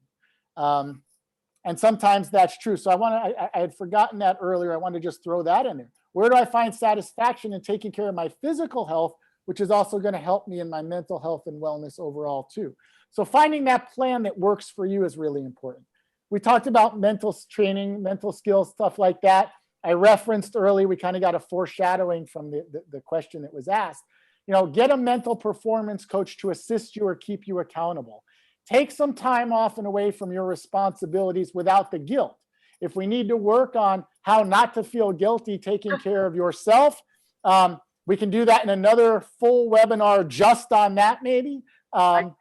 And sometimes that's true. So I had forgotten that earlier. I want to just throw that in there. Where do I find satisfaction in taking care of my physical health, which is also going to help me in my mental health and wellness overall too? So finding that plan that works for you is really important. We talked about mental training, mental skills, stuff like that. I referenced early, we kind of got a foreshadowing from the question that was asked. You know, get a mental performance coach to assist you or keep you accountable. Take some time off and away from your responsibilities without the guilt. If we need to work on how not to feel guilty taking care of yourself, we can do that in another full webinar just on that maybe. I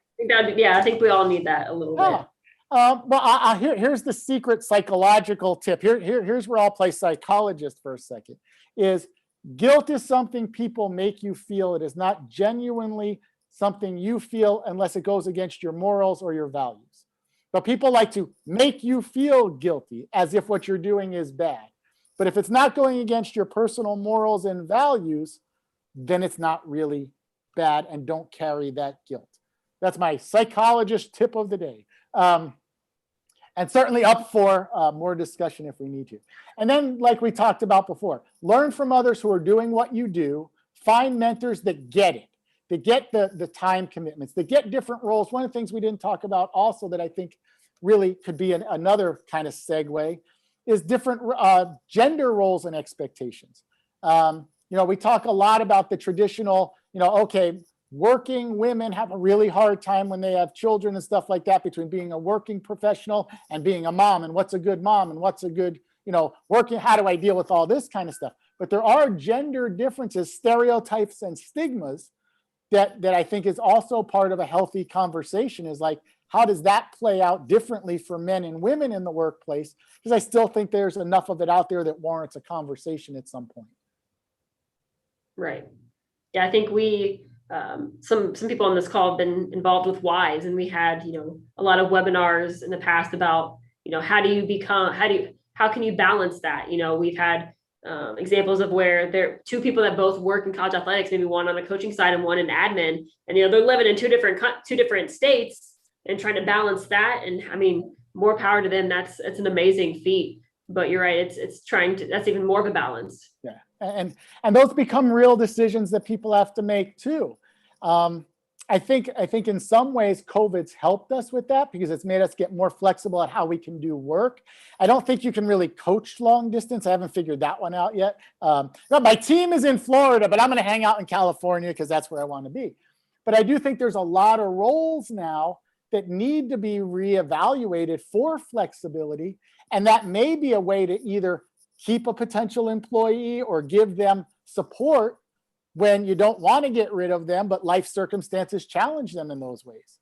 think we all need that a little bit. Well, here's the secret psychological tip. Here's where I'll play psychologist for a second. Is guilt is something people make you feel. It is not genuinely something you feel unless it goes against your morals or your values. But people like to make you feel guilty as if what you're doing is bad. But if it's not going against your personal morals and values, then it's not really bad, and don't carry that guilt. That's my psychologist tip of the day. And certainly up for more discussion if we need to. And then, like we talked about before, learn from others who are doing what you do. Find mentors that get it, that get the time commitments, that get different roles. One of the things we didn't talk about also that I think really could be another kind of segue is different gender roles and expectations. You know, we talk a lot about the traditional, you know, okay, working women have a really hard time when they have children and stuff like that, between being a working professional and being a mom, and what's a good mom and what's a good, you know, working, how do I deal with all this kind of stuff? But there are gender differences, stereotypes and stigmas that I think is also part of a healthy conversation, is like, how does that play out differently for men and women in the workplace? Because I still think there's enough of it out there that warrants a conversation at some point. Right. Yeah, I think we, some people on this call have been involved with WISE, and we had, you know, a lot of webinars in the past about, you know, how can you balance that? You know, we've had examples of where there are two people that both work in college athletics, maybe one on the coaching side and one in admin, and, you know, they're living in two different states and trying to balance that. And I mean, more power to them. It's an amazing feat. But you're right. That's even more of a balance. Yeah. And those become real decisions that people have to make too. I think in some ways COVID's helped us with that, because it's made us get more flexible at how we can do work. I don't think you can really coach long distance. I haven't figured that one out yet. My team is in Florida, but I'm going to hang out in California because that's where I want to be. But I do think there's a lot of roles now that need to be reevaluated for flexibility. And that may be a way to either keep a potential employee or give them support when you don't want to get rid of them, but life circumstances challenge them in those ways.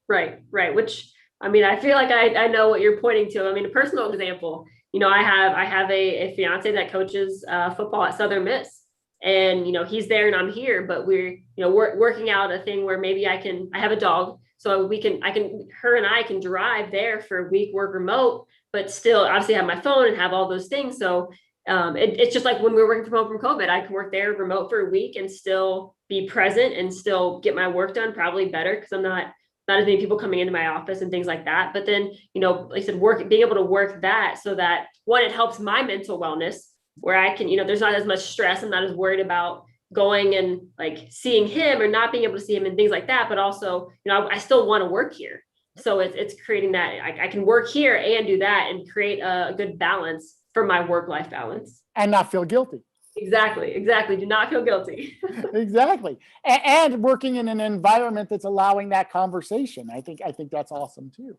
Right. Which, I mean, I feel like I know what you're pointing to. I mean, a personal example, you know, I have a fiance that coaches football at Southern Miss, and, you know, he's there and I'm here, but we're working out a thing where maybe I have a dog, so her and I can drive there for a week, work remote, but still obviously have my phone and have all those things. So it's just like when we were working from home from COVID, I can work there remote for a week and still be present and still get my work done, probably better because I'm not as many people coming into my office and things like that. But then, you know, like I said, being able to work that so that, one, it helps my mental wellness, where I can, you know, there's not as much stress. I'm not as worried about going and like seeing him or not being able to see him and things like that. But also, you know, I still want to work here. So it's creating that I can work here and do that and create a good balance for my work-life balance. And not feel guilty. Exactly. Do not feel guilty. Exactly. And working in an environment that's allowing that conversation. I think that's awesome too.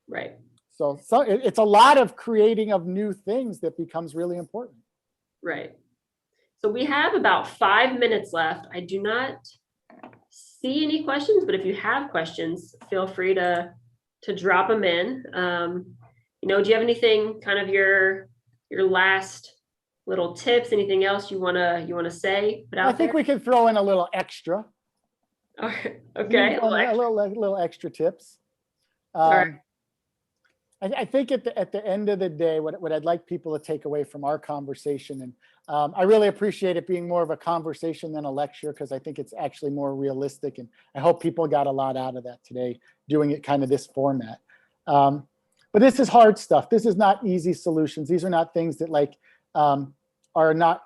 Right. So it's a lot of creating of new things that becomes really important. Right. So we have about 5 minutes left. I do not see any questions, but if you have questions, feel free to to drop them in. Do you have anything, kind of your last little tips, anything else you wanna say? Put out I think there? we could throw in a little extra. All right. Okay. A little extra tips. All right. I think at the end of the day, what I'd like people to take away from our conversation, and I really appreciate it being more of a conversation than a lecture, because I think it's actually more realistic, and I hope people got a lot out of that today, doing it kind of this format. But this is hard stuff. This is not easy solutions. These are not things that are not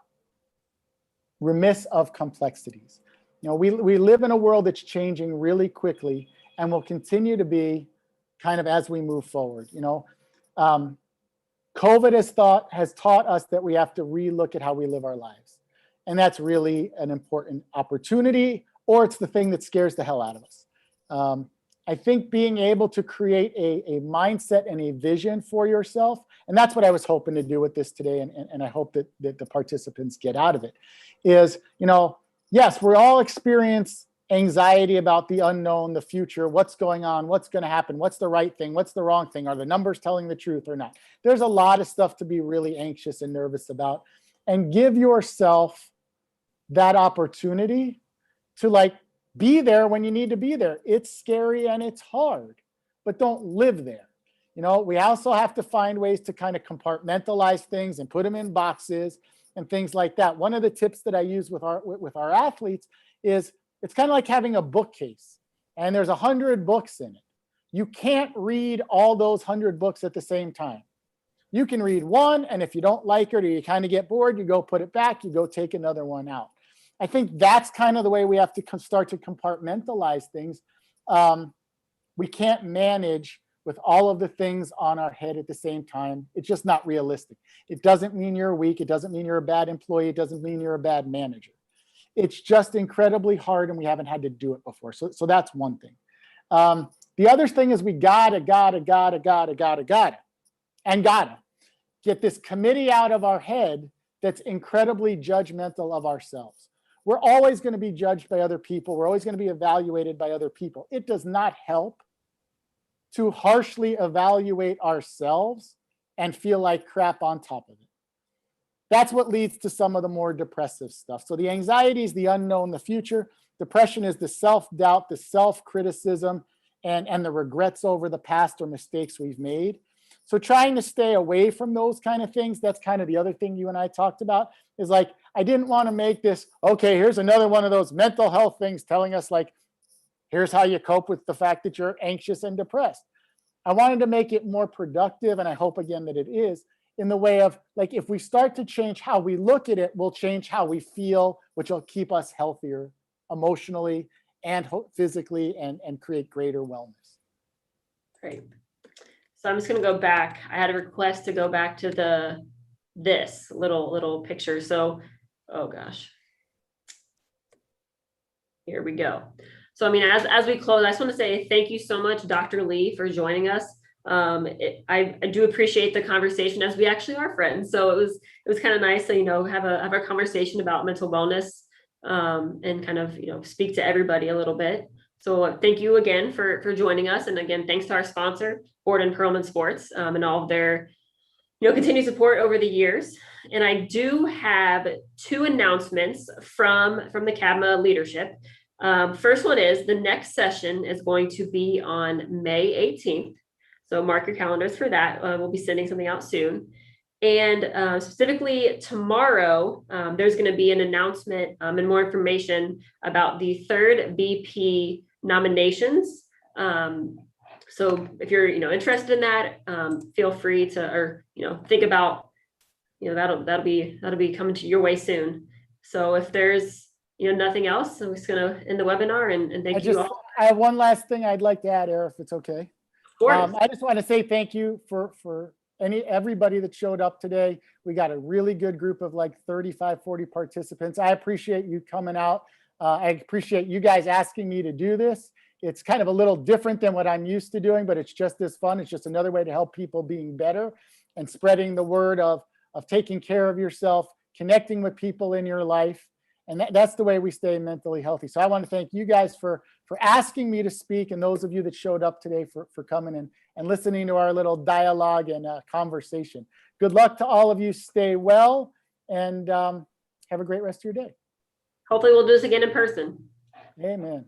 remiss of complexities. We live in a world that's changing really quickly and will continue to be kind of as we move forward. COVID has taught us that we have to relook at how we live our lives. And that's really an important opportunity, or it's the thing that scares the hell out of us. I think being able to create a mindset and a vision for yourself, and that's what I was hoping to do with this today, and I hope that the participants get out of it, is, yes, we all experience anxiety about the unknown, the future, what's going on, what's going to happen, what's the right thing, what's the wrong thing, are the numbers telling the truth or not? There's a lot of stuff to be really anxious and nervous about, and give yourself that opportunity to be there when you need to be there. It's scary and it's hard, but don't live there. We also have to find ways to kind of compartmentalize things and put them in boxes and things like that. One of the tips that I use with our athletes is, it's kind of like having a bookcase, and there's 100 books in it. You can't read all those 100 books at the same time. You can read one, and if you don't like it or you kind of get bored, you go put it back, you go take another one out. I think that's kind of the way we have to start to compartmentalize things. We can't manage with all of the things on our head at the same time. It's just not realistic. It doesn't mean you're weak. It doesn't mean you're a bad employee. It doesn't mean you're a bad manager. It's just incredibly hard, and we haven't had to do it before. So that's one thing. The other thing is we gotta get this committee out of our head that's incredibly judgmental of ourselves. We're always going to be judged by other people. We're always going to be evaluated by other people. It does not help to harshly evaluate ourselves and feel like crap on top of it. That's what leads to some of the more depressive stuff. So the anxiety is the unknown, the future. Depression is the self-doubt, the self-criticism, and the regrets over the past or mistakes we've made. So trying to stay away from those kind of things, that's kind of the other thing you and I talked about, is I didn't want to make this, okay, here's another one of those mental health things telling us here's how you cope with the fact that you're anxious and depressed. I wanted to make it more productive, and I hope again that it is, in the way of if we start to change how we look at it, we'll change how we feel, which will keep us healthier emotionally and physically, and create greater wellness. Great. So I'm just going to go back. I had a request to go back to this little picture. So, oh gosh, here we go. So, as we close, I just want to say thank you so much, Dr. Lee, for joining us. I do appreciate the conversation, as we actually are friends. So it was kind of nice to, have a conversation about mental wellness, and kind of, speak to everybody a little bit. So thank you again for joining us. And again, thanks to our sponsor, Borden Perlman Sports, and all of their, continued support over the years. And I do have 2 announcements from the CABMA leadership. First one is the next session is going to be on May 18th. So mark your calendars for that. We'll be sending something out soon. And specifically tomorrow, there's going to be an announcement and more information about the 3rd BP nominations. So if you're, interested in that, feel free to, or, think about, that'll be coming to your way soon. So if there's, nothing else, I'm just going to end the webinar and thank you all. I have one last thing I'd like to add, Eric, if it's okay. Of course. I just want to say thank you for everybody that showed up today. We got a really good group of 35, 40 participants. I appreciate you coming out. I appreciate you guys asking me to do this. It's kind of a little different than what I'm used to doing, but it's just as fun. It's just another way to help people being better and spreading the word of taking care of yourself, connecting with people in your life. And that's the way we stay mentally healthy. So I want to thank you guys for asking me to speak, and those of you that showed up today for coming and listening to our little dialogue and conversation. Good luck to all of you. Stay well, and have a great rest of your day. Hopefully we'll do this again in person. Amen.